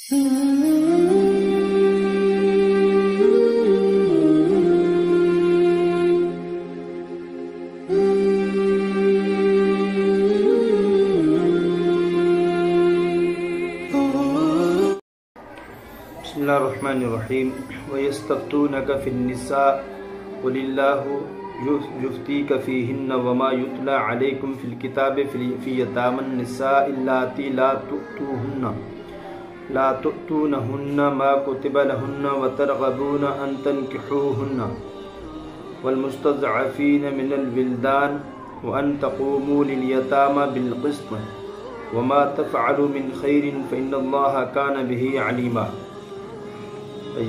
بسم اللہ الرحمن الرحیم وَيَسْتَفْتُونَكَ فِي النِّسَاءِ قُلِ اللَّهُ يُفْتِيكَ فِيهِنَّ وَمَا يُتْلَى عَلَيْكُمْ فِي الْكِتَابِ فِي يَتَامَى النِّسَاءِ اللَّاتِي لَا تُؤْتُونَهُنَّ مَا كُتِبَ لَهُنَّ وَتَرْغَبُونَ أَن تَنكِحُوهُنَّ وَالْمُسْتَضْعَفِينَ مِنَ الْوِلْدَانِ وَأَن تَقُومُوا لِلْيَتَامَى بِالْقِسْطِ وَمَا تَفْعَلُوا مِنْ خَيْرٍ فَإِنَّ اللَّهَ كَانَ بِهِ عَلِيمًا۔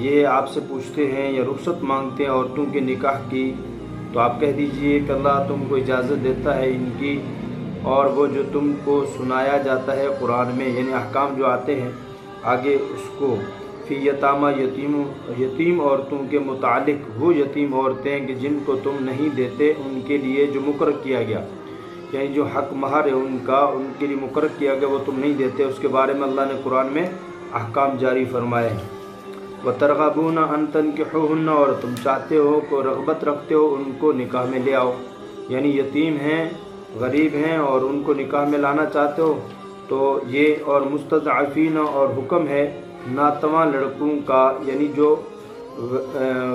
یہ آپ سے پوچھتے ہیں یا رخصت مانگتے ہیں عورتوں کے نکاح کی، تو آپ کہہ دیجئے کہ اللہ تم کو اجازت دیتا ہے ان کی، اور وہ جو تم کو سنایا جاتا ہے قرآن میں، یعنی احکام جو آتے ہیں آگے اس کو فی یتامہ یتیم عورتوں کے متعلق، وہ یتیم عورتیں کہ جن کو تم نہیں دیتے ان کے لیے جو مقرر کیا گیا، یعنی جو حق مہر ہے ان کا، ان کے لیے مقرر کیا گیا وہ تم نہیں دیتے، اس کے بارے میں اللہ نے قرآن میں احکام جاری فرمائے ہیں۔ وَتَرْغَبُونَ أَن تَنكِحُوهُنَّ، اور تم چاہتے ہو کو رغبت رکھتے ہو ان کو نکاح میں لے آؤ، یعنی یتیم ہیں، غریب ہیں اور ان کو نکاح میں لانا چاہتے ہو تو یہ، اور مستضعفین، اور حکم ہے ناتواں لڑکوں کا، یعنی جو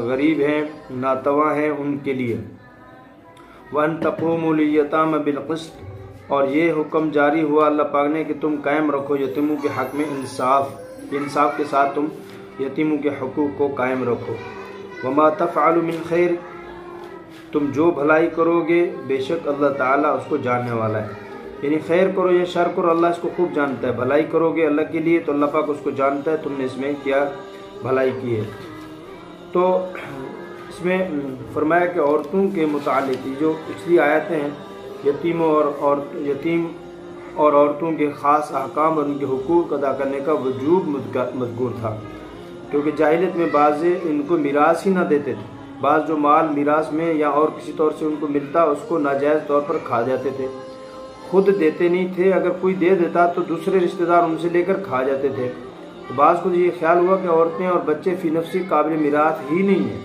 غریب ہیں ناتواں ہیں ان کے لیے۔ وَأَن تَقُومُوا لِلْيَتَامَى بِالْقِسْطِ، اور یہ حکم جاری ہوا اللہ پاک نے کہ تم قائم رکھو یتیموں کے حق میں انصاف کے ساتھ تم یتیموں کے حقوق کو قائم رکھو۔ وَمَا تَفْعَلُوا مِنْ خَيْرٍ، تم جو بھلائی کرو گے بے شک اللہ تعالیٰ اس کو جاننے والا ہے، یعنی خیر کرو یا شر کرو اللہ اس کو خوب جانتا ہے، بھلائی کرو گے اللہ کے لیے تو اللہ پاک اس کو جانتا ہے تم نے اس میں کیا بھلائی کی ہے۔ تو اس میں فرمایا کہ عورتوں کے متعلق جو پچھلی آیتیں ہیں یتیم اور عورتوں کے خاص احکام اور ان کے حقوق ادا کرنے کا وجوب مذکور تھا، کیونکہ جاہلیت میں بعض ان کو میراث ہی نہ دیتے تھے، بعض جو مال میراث میں یا اور کسی طور سے ان کو ملتا اس کو ناجائز طور پر کھا جاتے تھے، خود دیتے نہیں تھے، اگر کوئی دے دیتا تو دوسرے رشتہ دار ان سے لے کر کھا جاتے تھے۔ تو بعض کو یہ خیال ہوا کہ عورتیں اور بچے فی نفسی قابل میراث ہی نہیں ہیں،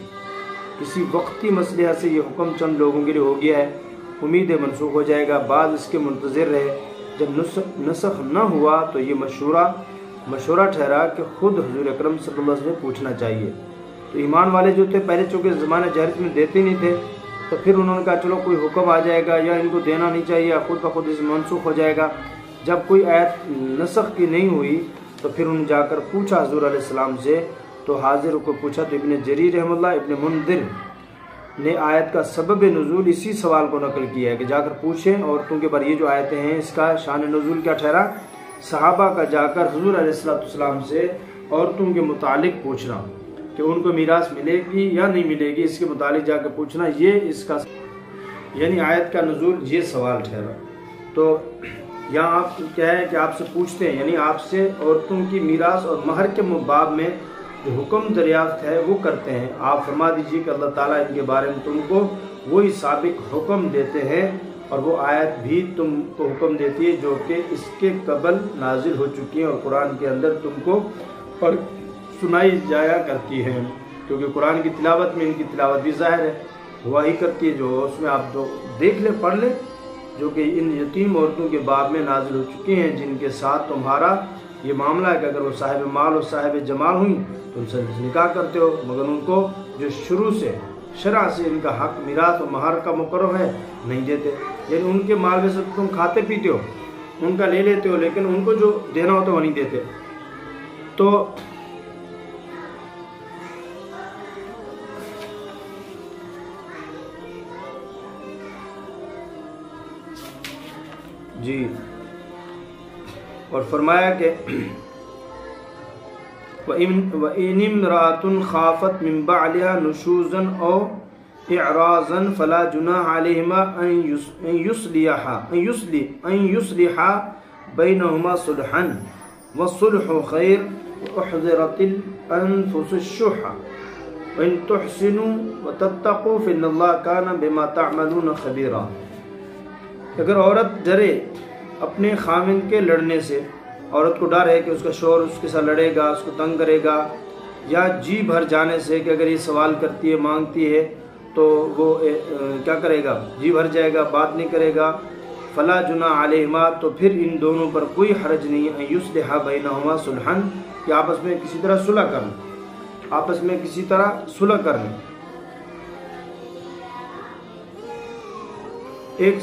کسی وقتی مسئلہ سے یہ حکم چند لوگوں کے لیے ہو گیا ہے، امید ہے منسوخ ہو جائے گا، بعض اس کے منتظر رہے، جب نسخ نہ ہوا تو یہ مشورہ ٹھہرا کہ خود حضور اکرم صلی اللہ علیہ وسلم سے پوچھنا چاہیے۔ تو ایمان والے جو تھے پہلے چونکہ زمانہ جاہلیت میں دیتے نہیں تھے، تو پھر انہوں نے کہا چلو کوئی حکم آ جائے گا یا ان کو دینا نہیں چاہیے یا خود بخود اس منسوخ ہو جائے گا۔ جب کوئی آیت نسخ کی نہیں ہوئی تو پھر انہوں نے جا کر پوچھا حضور علیہ السلام سے، تو حاضر کو پوچھا تو ابن جریر رحمہ اللہ، ابن منذر نے آیت کا سبب نزول اسی سوال کو نقل کیا ہے کہ جا کر پوچھیں عورتوں کے بارے، یہ جو آیتیں ہیں اس کا شان نزول کیا ٹھہرا، صحابہ کا جا کر حضور علیہ السلام سے عورتوں کے متعلق پوچھنا کہ ان کو میراث ملے گی یا نہیں ملے گی، اس کے متعلق جا کر پوچھنا، یہ اس کا یعنی آیت کا نزول یہ سوال ٹھہرا۔ تو یہاں آپ کیا ہے کہ آپ سے پوچھتے ہیں، یعنی آپ سے عورتوں کی میراث اور مہر کے باب میں جو حکم دریافت ہے وہ کرتے ہیں، آپ فرما دیجئے کہ اللہ تعالیٰ ان کے بارے میں تم کو وہی سابق حکم دیتے ہیں، اور وہ آیت بھی تم کو حکم دیتی ہے جو کہ اس کے قبل نازل ہو چکی ہیں اور قرآن کے اندر تم کو سنائی جایا کرتی ہے، کیونکہ قرآن کی تلاوت میں ان کی تلاوت بھی ظاہر ہے، ہوا ہی کرتی ہے، جو اس میں آپ تو دیکھ لیں پڑھ لیں، جو کہ ان یتیم عورتوں کے باب میں نازل ہو چکی ہیں جن کے ساتھ تمہارا یہ معاملہ ہے کہ اگر وہ صاحب مال اور صاحب جمال ہوئیں تو ان سے نکاح کرتے ہو، مگر ان کو جو شروع سے شرع سے ان کا حق میراث و مہر کا مقرر ہے نہیں دیتے، یعنی ان کے مال میں سے تم کھاتے پیتے ہو، ان کا لے لیتے ہو، لیکن ان کو جو دینا ہوتا ہے وہ نہیں دیتے۔ تو جی، اور فرمایا کہ وَإِنِ امْرَأَةٌ خَافَتْ مِنْ بَعْلِهَا نُشُوزًا أَوْ إِعْرَاضًا فَلَا جُنَاحَ عَلَيْهِمَا أَنْ يُصْلِحَا بَيْنَهُمَا صُلْحًا وَالصُّلْحُ خَيْرٌ وَأُحْضِرَتِ الْأَنفُسُ الشُّحَّ وَإِن تُحْسِنُوا وَتَتَّقُوا فَإِنَّ اللَّهَ كَانَ بِمَا تَعْمَلُونَ خَبِيرًا۔ اگر عورت ڈرے اپنے خاوند کے لڑنے سے عورت کو ڈر ہے کہ اس کا شوہر اس کے ساتھ لڑے گا، اس کو تنگ کرے گا، یا جی بھر جانے سے کہ اگر یہ سوال کرتی ہے، مانگتی ہے تو وہ کیا کرے گا، جی بھر جائے گا، بات نہیں کرے گا، فلا جناح علیہما، تو پھر ان دونوں پر کوئی حرج نہیں ہے، ان یصلحا بینہما صلحا، کہ آپس میں کسی طرح صلح کر لیں، آپس میں کسی طرح صلح کر لیں۔ ایک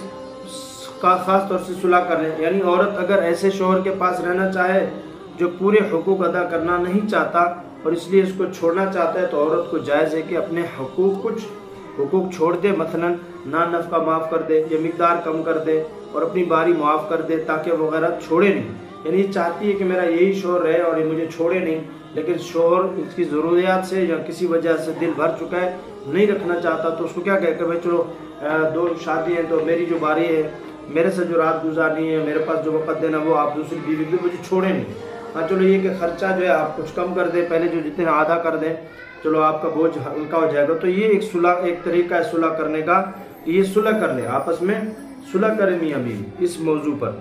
خاص طور سے صلح کر لیں، یعنی عورت اگر ایسے شوہر کے پاس رہنا چاہے جو پورے حقوق ادا کرنا نہیں چاہتا اور اس لیے اس کو چھوڑنا چاہتا ہے، تو عورت کو جائز ہے کہ اپنے کچھ حقوق چھوڑ دے، مثلا نان نفقہ معاف کر دے یا مقدار کم کر دے اور اپنی باری معاف کر دے، تاکہ وغیرہ چھوڑے نہیں۔ یعنی یہ چاہتی ہے کہ میرا یہی شوہر رہے اور یہ مجھے چھوڑے نہیں، لیکن شوہر اس کی ضروریات سے یا کسی وجہ سے دل بھر چکا ہے، نہیں رکھنا چاہتا، تو اس کو کیا کہے کہ بھائی چلو 2 شادی ہیں تو میری جو باری ہے، میرے سے جو رات گزارنی ہے، میرے پاس جو وقت دینا وہ آپ دوسری بیوی بھی مجھے چھوڑے نہیں۔ ہاں چلو یہ کہ خرچہ جو ہے آپ کچھ کم کر دیں، پہلے جو جتنے آدھا کر دیں، چلو آپ کا بوجھ ہلکا ہو جائے گا۔ تو یہ ایک طریقہ ہے صلح کرنے کا، یہ صلح کر لیں، آپس میں صلح کریں میاں بیوی اس موضوع پر۔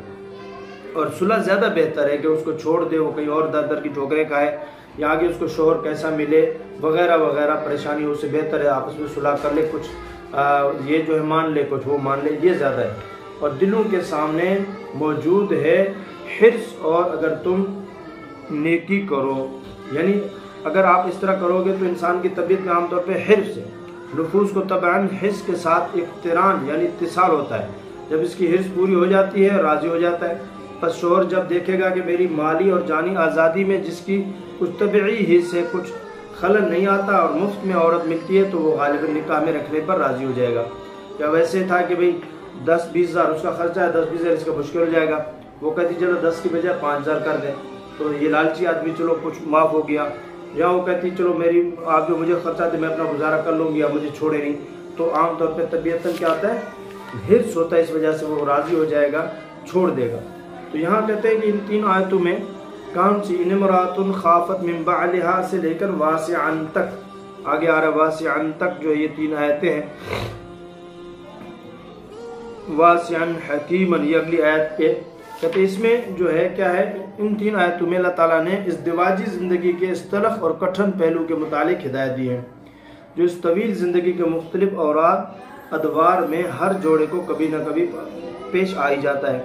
اور صلح زیادہ بہتر ہے کہ اس کو چھوڑ دے، وہ کہیں اور در در کی ٹھوکریں کھائے، یا آگے اس کو شوہر کیسا ملے وغیرہ وغیرہ پریشانی، اس سے بہتر ہے آپس میں صلح کر لے، کچھ یہ جو ہے مان لے، کچھ وہ مان لے، یہ زیادہ ہے۔ اور دلوں کے سامنے موجود ہے حرص، اور اگر تم نیکی کرو، یعنی اگر آپ اس طرح کرو گے تو انسان کی طبیعت میں عام طور پہ حرص ہے، نفوس کو طبعاً حرص کے ساتھ اقتران یعنی اتصال ہوتا ہے، جب اس کی حرص پوری ہو جاتی ہے راضی ہو جاتا ہے۔ پس شوہر جب دیکھے گا کہ میری مالی اور جانی آزادی میں جس کی کچھ طبعی حص ہے، کچھ خلل نہیں آتا اور مفت میں عورت ملتی ہے، تو وہ غالباً نکاح میں رکھنے پر راضی ہو جائے گا۔ یا ویسے تھا کہ بھئی 10-20 ہزار اس کا خرچہ ہے، 10-20 ہزار اس کا مشکل ہو جائے گا، وہ کہتی چلو 10 کی بجائے 5 ہزار کر دیں، تو یہ لالچی آدمی چلو کچھ معاف ہو گیا۔ یا وہ کہتی چلو میری آپ جو مجھے خرچہ دے میں اپنا گزارا کر لوں گی، یا مجھے چھوڑے نہیں، تو عام طور پہ طبیعتاً کیا آتا ہے، حرص ہوتا ہے، اس وجہ سے وہ راضی ہو جائے گا، چھوڑ دے گا۔ تو یہاں کہتے ہیں کہ ان 3 آیتوں میں کون سی، ان امرأۃ خافت من بعلہا سے لے کر واسعا تک، آگے آ رہا واسعا تک، جو یہ 3 آیتیں ہیں، واسعا حکیما، یہ اگلی آیت پہ کہتے اس میں جو ہے کیا ہے، ان 3 آیتوں میں اللہ تعالیٰ نے ازدواجی زندگی کے اس تلخ اور کٹھن پہلو کے متعلق ہدایت دی ہے، جو اس طویل زندگی کے مختلف اوراق ادوار میں ہر جوڑے کو کبھی نہ کبھی پیش آ ہی جاتا ہے۔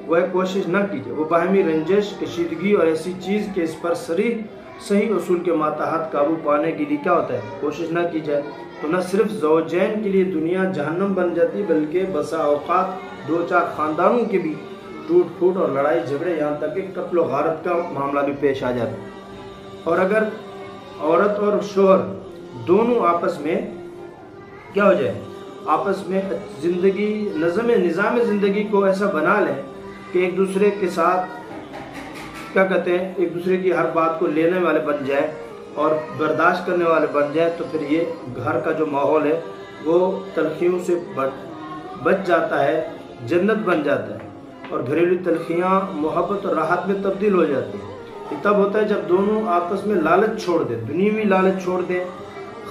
وہ کوشش نہ کیجیے، وہ باہمی رنجش، کشیدگی اور ایسی چیز کہ اس پر صحیح اصول کے ماتحت قابو پانے کے لیے کیا ہوتا ہے، کوشش نہ کی جائے، تو نہ صرف زوجین کے لیے دنیا جہنم بن جاتی، بلکہ بسا اوقات 2-4 خاندانوں کے بھی ٹوٹ پھوٹ اور لڑائی جھگڑے، یہاں تک کہ قتل و غارت کا معاملہ بھی پیش آ جاتا ہے۔ اور اگر عورت اور شوہر دونوں آپس میں کیا ہو جائے، آپس میں زندگی نظام زندگی کو ایسا بنا لیں کہ ایک دوسرے کے ساتھ کیا کہتے ہیں، ایک دوسرے کی ہر بات کو لینے والے بن جائے اور برداشت کرنے والے بن جائے، تو پھر یہ گھر کا جو ماحول ہے وہ تلخیوں سے بچ جاتا ہے، جنت بن جاتا ہے، اور گھریلو تلخیاں محبت اور راحت میں تبدیل ہو جاتی ہیں۔ یہ تب ہوتا ہے جب دونوں آپس میں لالچ چھوڑ دیں، دنیوی لالچ چھوڑ دیں،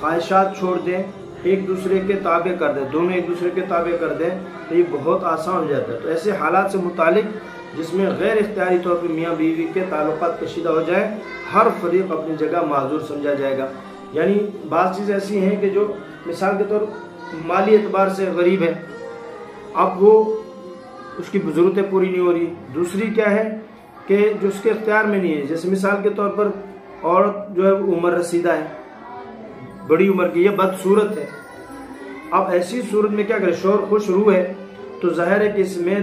خواہشات چھوڑ دیں، ایک دوسرے کے تابع کر دیں، دونوں ایک دوسرے کے تابع کر دیں، تو یہ بہت آسان ہو جاتا ہے۔ تو ایسے حالات سے متعلق جس میں غیر اختیاری طور پر میاں بیوی کے تعلقات کشیدہ ہو جائیں، ہر فریق اپنی جگہ معذور سمجھا جائے گا۔ یعنی بعض چیزیں ایسی ہیں کہ جو مثال کے طور مالی اعتبار سے غریب ہے، اب وہ اس کی ضرورتیں پوری نہیں ہو رہی، دوسری کیا ہے کہ جو اس کے اختیار میں نہیں ہے، جیسے مثال کے طور پر عورت جو ہے وہ عمر رسیدہ ہے، بڑی عمر کی، یہ بدصورت ہے۔ اب ایسی صورت میں کیا کرے، شوہر خوش روح ہے تو ظاہر ہے کہ اس میں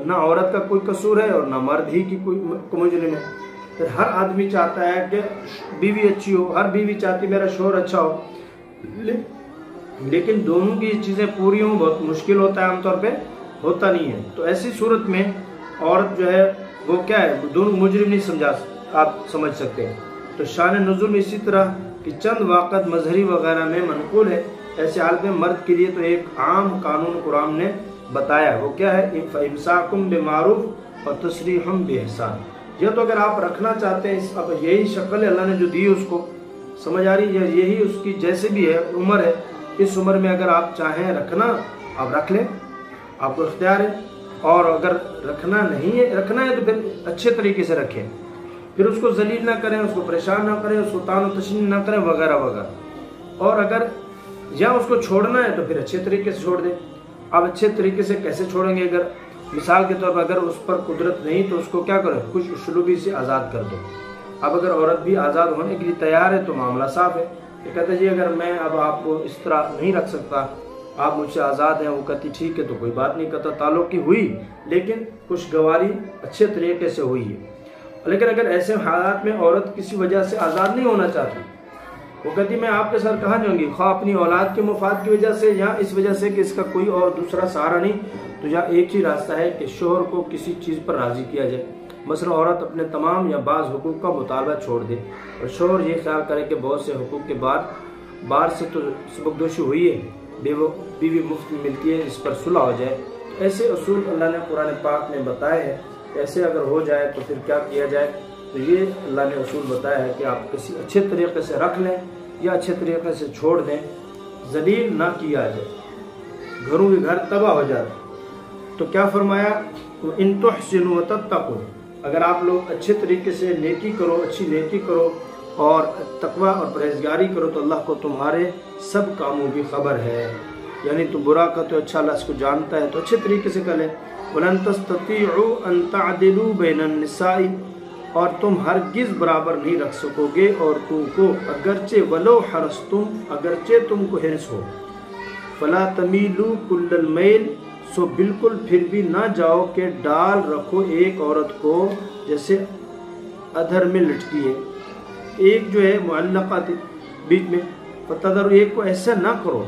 نہ عورت کا کوئی قصور ہے اور نہ مرد ہی کی کوئی مجرم ہے۔ پھر ہر آدمی چاہتا ہے کہ بیوی اچھی ہو، ہر بیوی چاہتی میرا شوہر اچھا ہو، لیکن دونوں کی چیزیں پوری ہوں بہت مشکل ہوتا ہے، عام طور پہ ہوتا نہیں ہے۔ تو ایسی صورت میں عورت جو ہے وہ کیا ہے، دونوں مجرم نہیں آپ سمجھ سکتے ہیں۔ تو شان نزول میں اسی طرح کہ چند واقعات مظہری وغیرہ میں منقول ہے، ایسے حال میں مرد کے لیے تو ایک عام قانون قرآن نے بتایا، وہ کیا ہے، فَإِمْسَاكُمْ بِمَعْرُوفٍ وَتَسْرِيحٌ بِإِحْسَانٍ۔ یہ تو اگر آپ رکھنا چاہتے ہیں، اب یہی شکل ہے اللہ نے جو دی اس کو سمجھ آ رہی ہے، یہی اس کی جیسے بھی ہے عمر ہے، اس عمر میں اگر آپ چاہیں رکھنا آپ رکھ لیں، آپ کو اختیار ہے، اور اگر رکھنا ہے تو پھر اچھے طریقے سے رکھیں، پھر اس کو ذلیل نہ کریں، اس کو پریشان نہ کریں، اس کو طعن و تشنیع نہ کریں وغیرہ وغیرہ. اور اگر یا اس کو چھوڑنا ہے تو پھر اچھے طریقے سے چھوڑ دیں. اب اچھے طریقے سے کیسے چھوڑیں گے؟ اگر مثال کے طور پر اگر اس پر قدرت نہیں تو اس کو کیا کرو؟ خوش اسلوبی سے آزاد کر دو. اب اگر عورت بھی آزاد ہونے کے لیے تیار ہے تو معاملہ صاف ہے. یہ کہتا ہے جی اگر میں اب آپ کو اس طرح نہیں رکھ سکتا، آپ مجھ سے آزاد ہیں. وہ کہتی ٹھیک ہے تو کوئی بات نہیں، قطع تعلق کی ہوئی لیکن خوشگواری اچھے طریقے سے ہوئی ہے. لیکن اگر ایسے حالات میں عورت کسی وجہ سے آزاد نہیں ہونا چاہتی، وہ کہتی میں آپ کے ساتھ کہاں جاؤں گی، خواہ اپنی اولاد کے مفاد کی وجہ سے یا اس وجہ سے کہ اس کا کوئی اور دوسرا سہارا نہیں، تو یہاں ایک ہی راستہ ہے کہ شوہر کو کسی چیز پر راضی کیا جائے. مثلا عورت اپنے تمام یا بعض حقوق کا مطالبہ چھوڑ دے اور شوہر یہ خیال کرے کہ بہت سے حقوق کے بار سے تو سبکدوشی ہوئی ہے، بیوی مفت میں ملتی ہے، اس پر صلح ہو جائے. ایسے اصول اللہ نے قرآن پاک میں بتائے ہیں. ایسے اگر ہو جائے تو پھر کیا کیا جائے؟ تو یہ اللہ نے اصول بتایا ہے کہ آپ کسی اچھے طریقے سے رکھ لیں یا اچھے طریقے سے چھوڑ دیں، ذلیل نہ کیا جائے. گھروں کے گھر تباہ ہو جاتے. تو کیا فرمایا؟ ان تحسنوا وتتقوا، اگر آپ لوگ اچھے طریقے سے نیکی کرو، اچھی نیکی کرو اور تقوی اور پرہیزگاری کرو تو اللہ کو تمہارے سب کاموں کی خبر ہے. یعنی تو برا کا تو اچھا اللہ اس کو جانتا ہے، تو اچھے طریقے سے کریں. وَلَن تَسْتَطِيعُوا أَن تَعْدِلُوا بَيْنَ النِّسَاءِ، اور تم ہرگز برابر نہیں رکھ سکو گے عورتوں کو، اگرچہ وَلَوْ حَرَصْتُمْ، اگرچہ تم کو حرص ہو. فَلَا تَمِيلُوا كُلَّ الْمَيْلِ، سو بالکل پھر بھی نہ جاؤ کہ ڈال رکھو ایک عورت کو جیسے ادھر میں لٹکی ہے، ایک جو ہے معلقہ تھی بیچ میں، فتدر، ایک کو ایسے نہ کرو.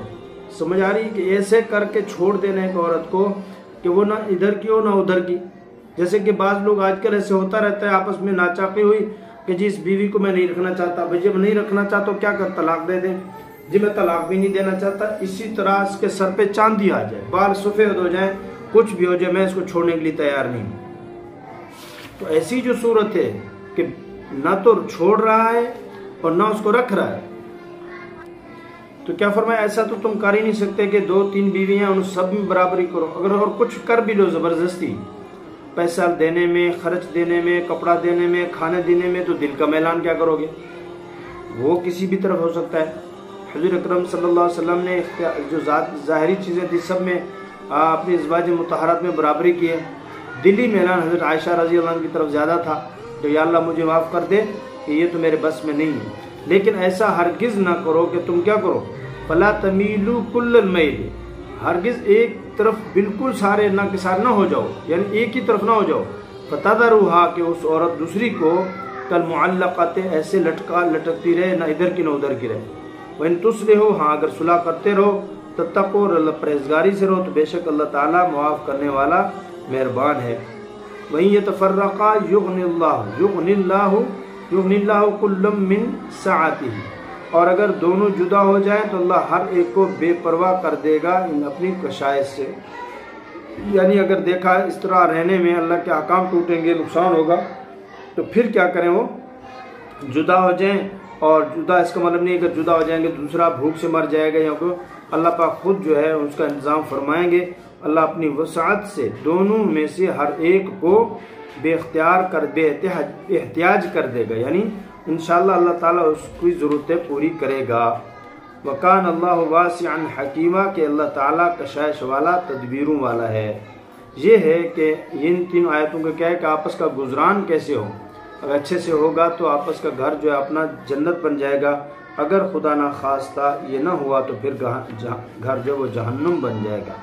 سمجھ آ رہی کہ ایسے کر کے چھوڑ دینا ایک عورت کو کہ وہ نہ ادھر کی ہو نہ ادھر کی. جیسے کہ بعض لوگ آج کل ایسے ہوتا رہتا ہے، آپس میں ناچاقی ہوئی کہ جی اس بیوی کو میں نہیں رکھنا چاہتا. بھائی جب نہیں رکھنا چاہتا تو کیا کر؟ طلاق دے دیں. جی میں طلاق بھی نہیں دینا چاہتا. اسی طرح اس کے سر پہ چاندی آ جائے، بال سفید ہو جائیں، کچھ بھی ہو جائے، میں اس کو چھوڑنے کے لیے تیار نہیں. تو ایسی جو صورت ہے کہ نہ تو چھوڑ رہا ہے اور نہ اس کو رکھ رہا ہے، تو کیا فرمایا؟ ایسا تو تم کر ہی نہیں سکتے کہ 2-3 بیویاں ان سب میں برابری کرو. اگر اور کچھ کر بھی لو زبردستی، پیسہ دینے میں، خرچ دینے میں، کپڑا دینے میں، کھانے دینے میں، تو دل کا میلان کیا کرو گے؟ وہ کسی بھی طرف ہو سکتا ہے. حضور اکرم صلی اللہ علیہ وسلم نے جو ظاہری چیزیں تھی سب میں اپنی ازواج مطہرات میں برابری کی ہے. دلی میلان حضرت عائشہ رضی اللہ عنہ کی طرف زیادہ تھا، تو یا اللہ مجھے معاف کر دے کہ یہ تو میرے بس میں نہیں ہے. لیکن ایسا ہرگز نہ کرو کہ تم کیا کرو؟ فَلَا تَمِيلُوا كُلَّ الْمَيْلِ، ہرگز ایک طرف بالکل سارے نہ کے سارے نہ ہو جاؤ، یعنی ایک ہی طرف نہ ہو جاؤ. فَتَذَرُوهَا، کہ اس عورت دوسری کو كَالْمُعَلَّقَةِ ایسے لٹکتی رہے، نہ ادھر کی نہ ادھر کی رہے. وَإِن تُصْلِحُوا، ہاں اگر صلح کرتے رہو، تَتَّقُوا، اور اللہ پرہیزگاری سے رہو، تو بے شک اللہ تعالیٰ معاف کرنے والا مہربان ہے. وَإِن يَتَفَرَّقَا يُغْنِ اللَّهُ كُلًّا مِّن سَعَتِهِ، اور اگر دونوں جدا ہو جائیں تو اللہ ہر ایک کو بے پرواہ کر دے گا اپنی کشائش سے. یعنی اگر دیکھا اس طرح رہنے میں اللہ کے احکام ٹوٹیں گے، نقصان ہوگا، تو پھر کیا کریں؟ وہ جدا ہو جائیں. اور جدا اس کا مطلب نہیں اگر جدا ہو جائیں گے دوسرا بھوک سے مر جائے گا، یا کوئی اللہ پاک خود جو ہے اس کا انتظام فرمائیں گے. اللہ اپنی وسعت سے دونوں میں سے ہر ایک کو بے احتیاج کر دے گا، یعنی انشاءاللہ اللہ تعالیٰ اس کی ضرورتیں پوری کرے گا. وَقَانَ اللَّهُ وَاسِعًا حَكِيمًا، کہ اللہ تعالیٰ کشائش والا، تدبیروں والا ہے. یہ ہے کہ ان 3 آیتوں کا کیا ہے کہ آپس کا گزران کیسے ہو. اگر اچھے سے ہوگا تو آپس کا گھر جو ہے اپنا جنت بن جائے گا. اگر خدا نہ خواستہ یہ نہ ہوا تو پھر گھر جو وہ جہنم بن جائے گا.